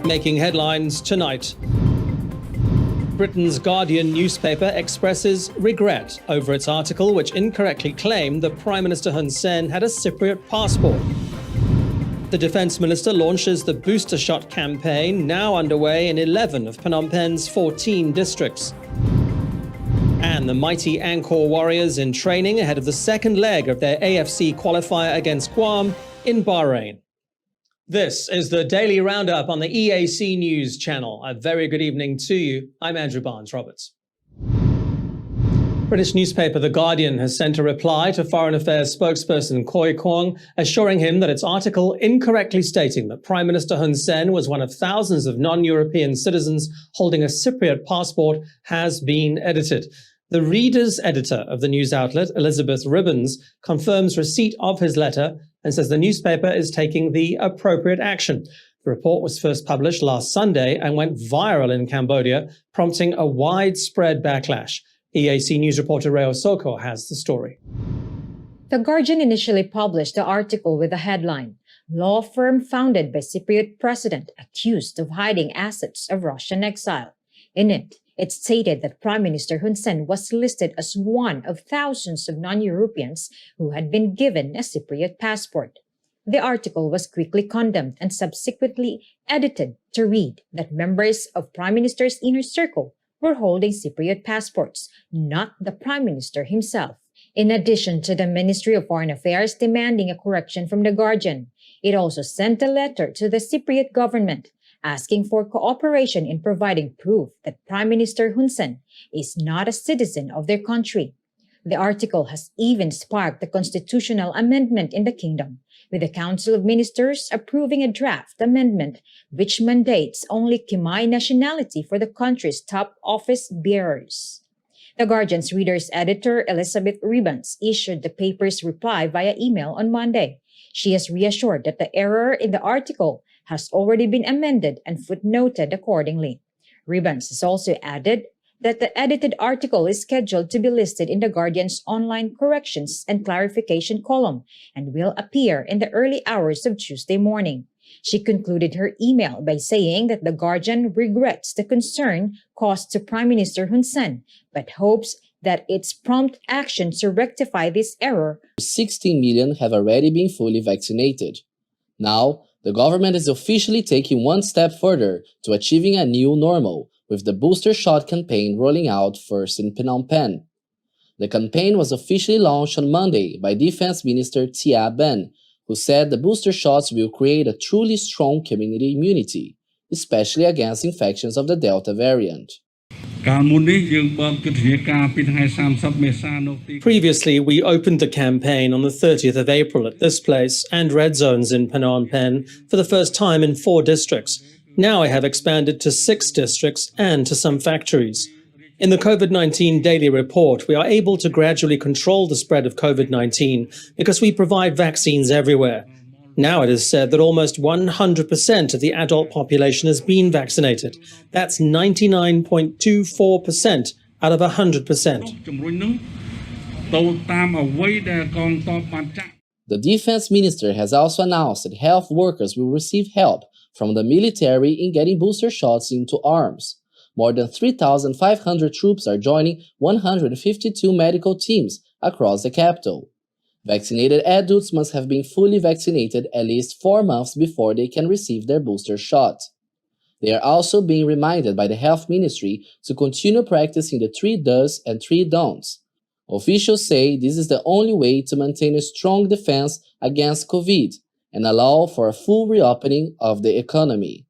Making headlines tonight. Britain's Guardian newspaper expresses regret over its article which incorrectly claimed that Prime Minister Hun Sen had a Cypriot passport. The Defence Minister launches the booster shot campaign, now underway in 11 of Phnom Penh's 14 districts. And the mighty Angkor Warriors in training ahead of the second leg of their AFC qualifier against Guam in Bahrain. This is the Daily Roundup on the EAC News channel. A very good evening to you. I'm Andrew Barnes-Roberts. British newspaper The Guardian has sent a reply to Foreign Affairs spokesperson Khoi Kwong, assuring him that its article incorrectly stating that Prime Minister Hun Sen was one of thousands of non-European citizens holding a Cypriot passport has been edited. The reader's editor of the news outlet, Elizabeth Ribbons, confirms receipt of his letter and says the newspaper is taking the appropriate action. The report was first published last Sunday and went viral in Cambodia, prompting a widespread backlash. EAC News reporter Reo Soko has the story. The Guardian initially published the article with the headline, "Law firm founded by Cypriot president accused of hiding assets of Russian exile." In it, it stated that Prime Minister Hun Sen was listed as one of thousands of non-Europeans who had been given a Cypriot passport. The article was quickly condemned and subsequently edited to read that members of Prime Minister's inner circle were holding Cypriot passports, not the Prime Minister himself. In addition to the Ministry of Foreign Affairs demanding a correction from the Guardian, it also sent a letter to the Cypriot government asking for cooperation in providing proof that Prime Minister Hun Sen is not a citizen of their country. The article has even sparked a constitutional amendment in the kingdom, with the Council of Ministers approving a draft amendment which mandates only Khmer nationality for the country's top office bearers. The Guardian's reader's editor, Elizabeth Ribbons, issued the paper's reply via email on Monday. She has reassured that the error in the article has already been amended and footnoted accordingly. Ribbons has also added that the edited article is scheduled to be listed in the Guardian's online corrections and clarification column and will appear in the early hours of Tuesday morning. She concluded her email by saying that the Guardian regrets the concern caused to Prime Minister Hun Sen, but hopes that its prompt action to rectify this error. 16 million have already been fully vaccinated. Now, the government is officially taking one step further to achieving a new normal, with the booster shot campaign rolling out first in Phnom Penh. The campaign was officially launched on Monday by Defense Minister Tia Ben, who said the booster shots will create a truly strong community immunity, especially against infections of the Delta variant. Previously, we opened the campaign on the 30th of April at this place and red zones in Phnom Penh for the first time in 4 districts. Now I have expanded to 6 districts and to some factories. In the COVID-19 daily report, we are able to gradually control the spread of COVID-19 because we provide vaccines everywhere. Now it is said that almost 100% of the adult population has been vaccinated. That's 99.24% out of 100%. The defense minister has also announced that health workers will receive help from the military in getting booster shots into arms. More than 3,500 troops are joining 152 medical teams across the capital. Vaccinated adults must have been fully vaccinated at least 4 months before they can receive their booster shot. They are also being reminded by the Health Ministry to continue practicing the 3 does and 3 don'ts. Officials say this is the only way to maintain a strong defense against COVID and allow for a full reopening of the economy.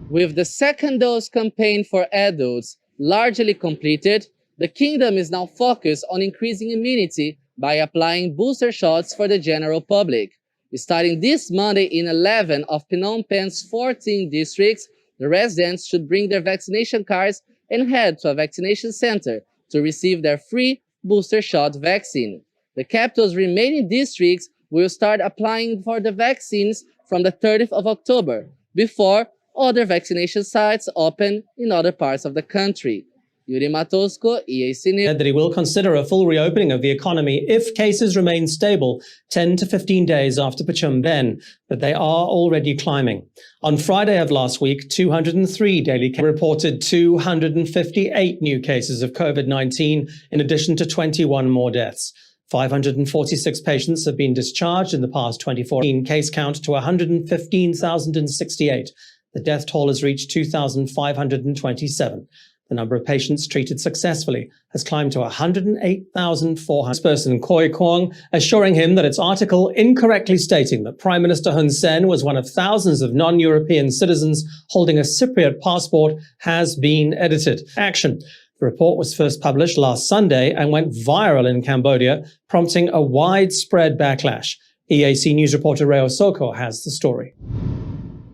With the second dose campaign for adults largely completed, the kingdom is now focused on increasing immunity by applying booster shots for the general public. Starting this Monday in 11 of Phnom Penh's 14 districts, the residents should bring their vaccination cards and head to a vaccination center to receive their free booster shot vaccine. The capital's remaining districts will start applying for the vaccines from the 30th of October, before other vaccination sites open in other parts of the country. Yuri Matosko, EAC News. Said that he will consider a full reopening of the economy if cases remain stable 10 to 15 days after Pachum Ben, but they are already climbing. On Friday of last week, 203 daily cases reported 258 new cases of COVID-19, in addition to 21 more deaths. 546 patients have been discharged in the past 24 hours, case count to 115,068. The death toll has reached 2,527. The number of patients treated successfully has climbed to 108,400. Person Khoi Kwong assuring him that its article incorrectly stating that Prime Minister Hun Sen was one of thousands of non-European citizens holding a Cypriot passport has been edited. Action. The report was first published last Sunday and went viral in Cambodia, prompting a widespread backlash. EAC News reporter Reo Soko has the story.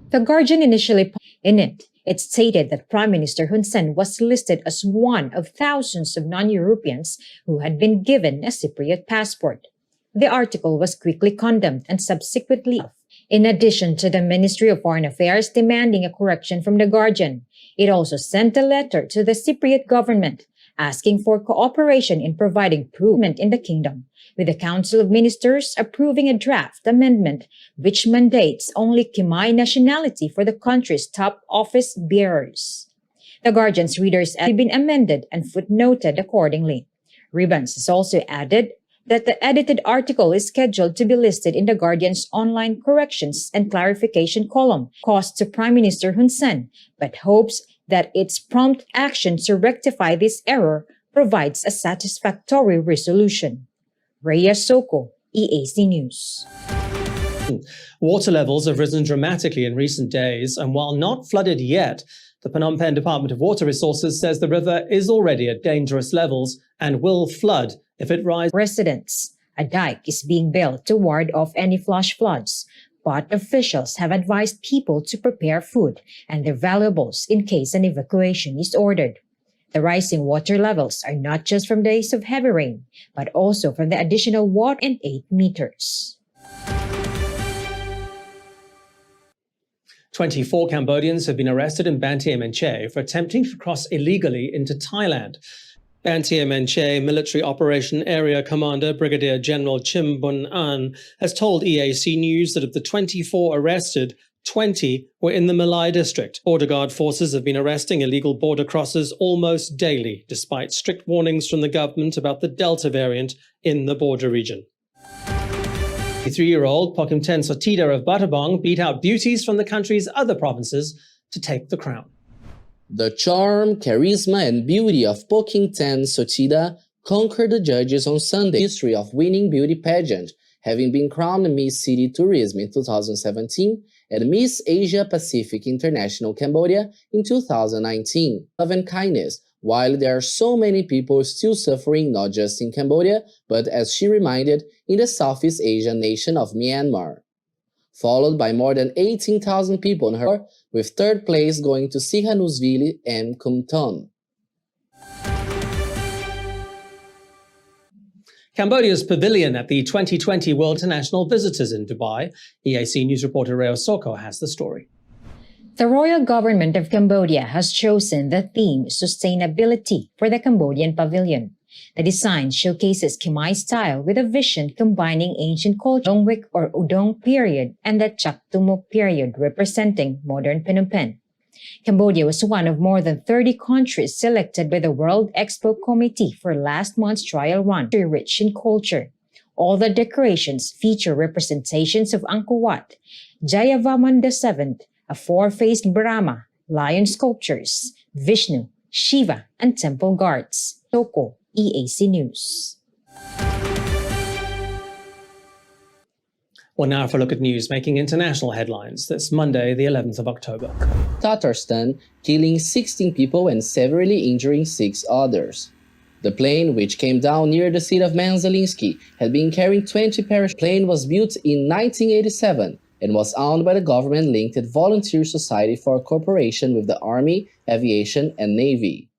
The Guardian initially in it stated that Prime Minister Hun Sen was listed as one of thousands of non-Europeans who had been given a Cypriot passport. The article was quickly condemned and subsequently, in addition to the Ministry of Foreign Affairs demanding a correction from the Guardian, it also sent a letter to the Cypriot government asking for cooperation in providing improvement in the kingdom, with the Council of Ministers approving a draft amendment which mandates only Khmer nationality for the country's top office bearers. The Guardian's readers have been amended and footnoted accordingly. Ribbons has also added that the edited article is scheduled to be listed in the Guardian's online corrections and clarification column, cost to Prime Minister Hun Sen, but hopes that its prompt action to rectify this error provides a satisfactory resolution. Rhea Soko, EAC News. Water levels have risen dramatically in recent days, and while not flooded yet, the Phnom Penh Department of Water Resources says the river is already at dangerous levels and will flood if it rises. Residents, a dike is being built to ward off any flash floods, but officials have advised people to prepare food and their valuables in case an evacuation is ordered. The rising water levels are not just from days of heavy rain, but also from the additional water in 8 meters. 24 Cambodians have been arrested in Banteay Menchai for attempting to cross illegally into Thailand. Banteay Menchai Military Operation Area Commander Brigadier General Chim Bun An has told EAC News that of the 24 arrested, 20 were in the Malai district. Border Guard forces have been arresting illegal border crossers almost daily, despite strict warnings from the government about the Delta variant in the border region. The 3-year-old Pokimten Sotida of Battambang beat out beauties from the country's other provinces to take the crown. The charm, charisma, and beauty of Pokimten Sotida conquered the judges on Sunday. History of winning beauty pageant, having been crowned Miss City Tourism in 2017 and Miss Asia Pacific International Cambodia in 2019. Love and kindness, while there are so many people still suffering not just in Cambodia, but as she reminded, in the Southeast Asian nation of Myanmar. Followed by more than 18,000 people in her, with third place going to Sihanoukville and Kumton. Cambodia's pavilion at the 2020 World International Visitors in Dubai. EAC News reporter Reo Soko has the story. The royal government of Cambodia has chosen the theme Sustainability for the Cambodian Pavilion. The design showcases Khmer style with a vision combining ancient culture, Dongwik or Udong period, and the Chaktumuk period representing modern Phnom Penh. Cambodia was one of more than 30 countries selected by the World Expo Committee for last month's trial run, rich in culture. All the decorations feature representations of Angkor Wat, Jayavarman VII, a 4-faced Brahma, lion sculptures, Vishnu, Shiva, and temple guards. Soko, EAC News. Well, now for a look at news making international headlines. That's Monday, the 11th of October. Tatarstan, killing 16 people and severely injuring 6 others. The plane, which came down near the city of Manzalinsky, had been carrying 20 parachutes. The plane was built in 1987 and was owned by the government-linked Volunteer Society for Cooperation with the Army, Aviation, and Navy.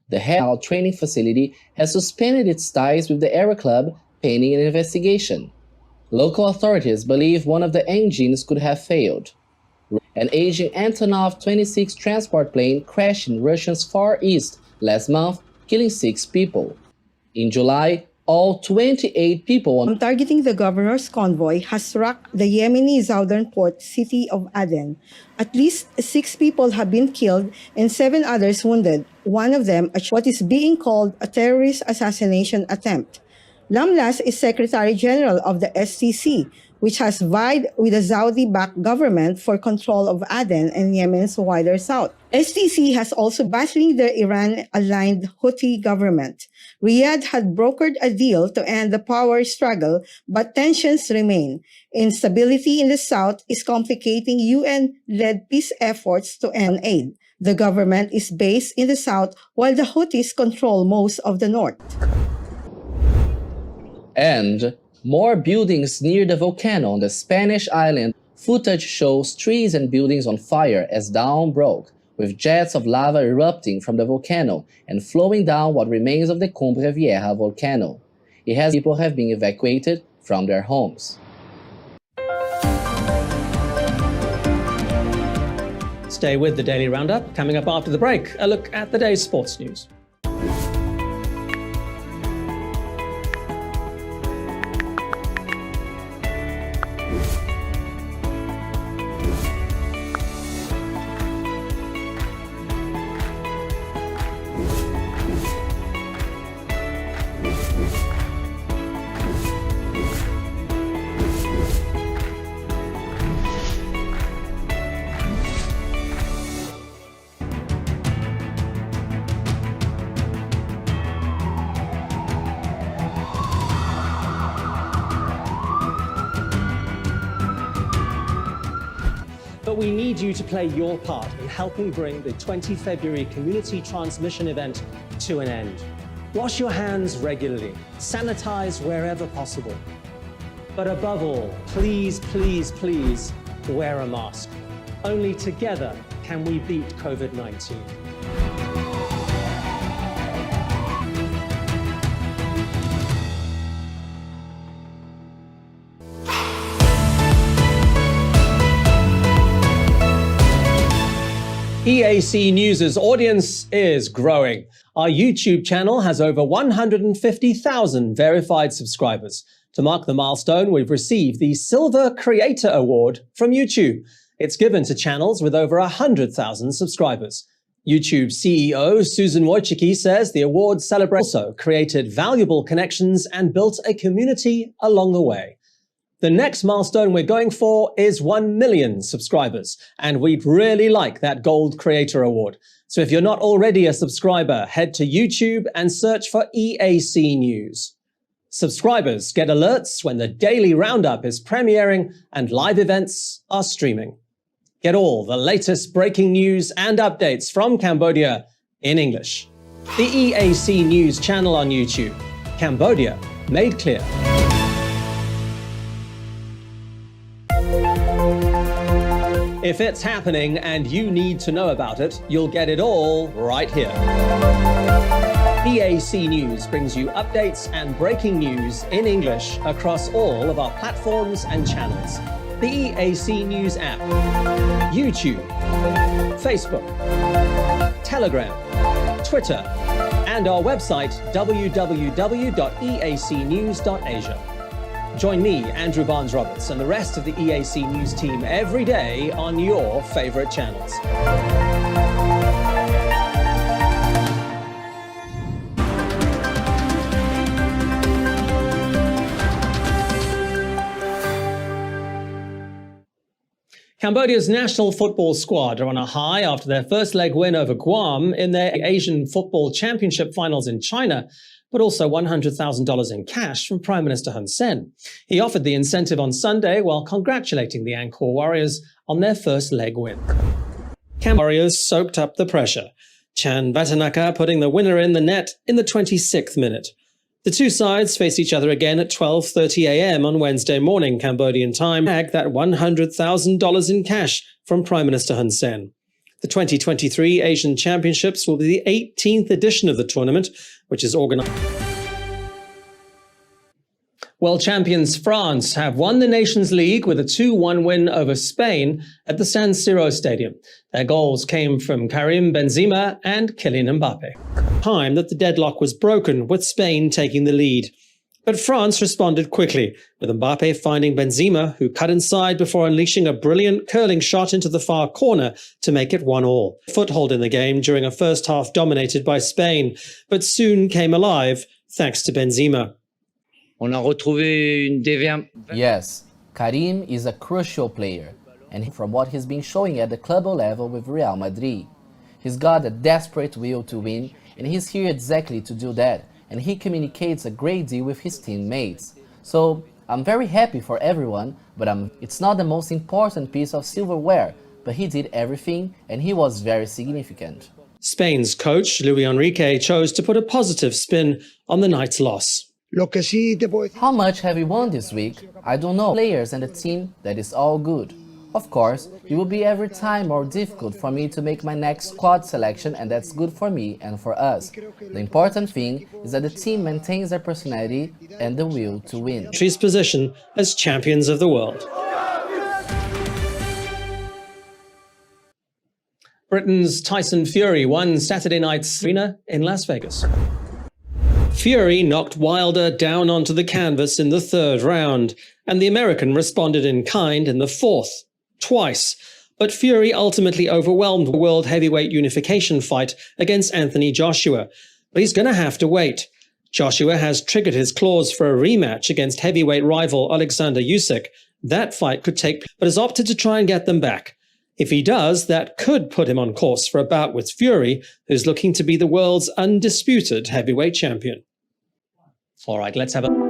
The head training facility has suspended its ties with the Aero Club, pending an investigation. Local authorities believe one of the engines could have failed. An aging Antonov 26 transport plane crashed in Russia's Far East last month, killing 6 people. In July, all 28 people targeting the governor's convoy has struck the Yemeni southern port city of Aden. At least 6 people have been killed and 7 others wounded, one of them what is being called a terrorist assassination attempt. Lamlas is Secretary General of the SCC, which has vied with the Saudi-backed government for control of Aden and Yemen's wider south. SCC has also battling the Iran-aligned Houthi government. Riyadh had brokered a deal to end the power struggle, but tensions remain. Instability in the south is complicating UN-led peace efforts to end aid. The government is based in the south, while the Houthis control most of the north. And more buildings near the volcano on the Spanish island. Footage shows trees and buildings on fire as dawn broke, with jets of lava erupting from the volcano and flowing down what remains of the Cumbre Vieja volcano. People have been evacuated from their homes. Stay with the Daily Roundup. Coming up after the break, a look at the day's sports news. But we need you to play your part in helping bring the 20 February community transmission event to an end. Wash your hands regularly, sanitize wherever possible. But above all, please, please, please wear a mask. Only together can we beat COVID-19. EAC News' audience is growing. Our YouTube channel has over 150,000 verified subscribers. To mark the milestone, we've received the Silver Creator Award from YouTube. It's given to channels with over 100,000 subscribers. YouTube CEO Susan Wojcicki says the award celebrates also created valuable connections and built a community along the way. The next milestone we're going for is 1 million subscribers, and we'd really like that Gold Creator Award. So if you're not already a subscriber, head to YouTube and search for EAC News. Subscribers get alerts when the Daily Roundup is premiering and live events are streaming. Get all the latest breaking news and updates from Cambodia in English. The EAC News channel on YouTube. Cambodia made clear. If it's happening and you need to know about it, you'll get it all right here. EAC News brings you updates and breaking news in English across all of our platforms and channels. The EAC News app, YouTube, Facebook, Telegram, Twitter, and our website www.eacnews.asia. Join me, Andrew Barnes-Roberts, and the rest of the EAC News team every day on your favorite channels. Cambodia's national football squad are on a high after their first leg win over Guam in their Asian Football Championship finals in China, but also $100,000 in cash from Prime Minister Hun Sen. He offered the incentive on Sunday while congratulating the Angkor Warriors on their first leg win. Warriors soaked up the pressure, Chan Vatanaka putting the winner in the net in the 26th minute. The two sides face each other again at 12:30 a.m. on Wednesday morning Cambodian time, that $100,000 in cash from Prime Minister Hun Sen. The 2023 Asian Championships will be the 18th edition of the tournament, which is organized. World champions France have won the Nations League with a 2-1 win over Spain at the San Siro Stadium. Their goals came from Karim Benzema and Kylian Mbappe. Time that the deadlock was broken, with Spain taking the lead. But France responded quickly, with Mbappe finding Benzema, who cut inside before unleashing a brilliant curling shot into the far corner to make it 1-1. Foothold in the game during a first half dominated by Spain, but soon came alive thanks to Benzema. Yes, Karim is a crucial player, and from what he's been showing at the club level with Real Madrid. He's got a desperate will to win, and he's here exactly to do that, and he communicates a great deal with his teammates. So, I'm very happy for everyone, but it's not the most important piece of silverware, but he did everything, and he was very significant. Spain's coach, Luis Enrique, chose to put a positive spin on the night's loss. How much have we won this week? I don't know. Players and the team, that is all good. Of course, it will be every time more difficult for me to make my next squad selection, and that's good for me and for us. The important thing is that the team maintains their personality and the will to win. Country's position as champions of the world. Britain's Tyson Fury won Saturday night's arena in Las Vegas. Fury knocked Wilder down onto the canvas in the third round, and the American responded in kind in the fourth, twice. But Fury ultimately overwhelmed the world heavyweight unification fight against Anthony Joshua. But he's going to have to wait. Joshua has triggered his clause for a rematch against heavyweight rival Alexander Usyk. That fight could take, but has opted to try and get them back. If he does, that could put him on course for a bout with Fury, who's looking to be the world's undisputed heavyweight champion. All right, let's have a...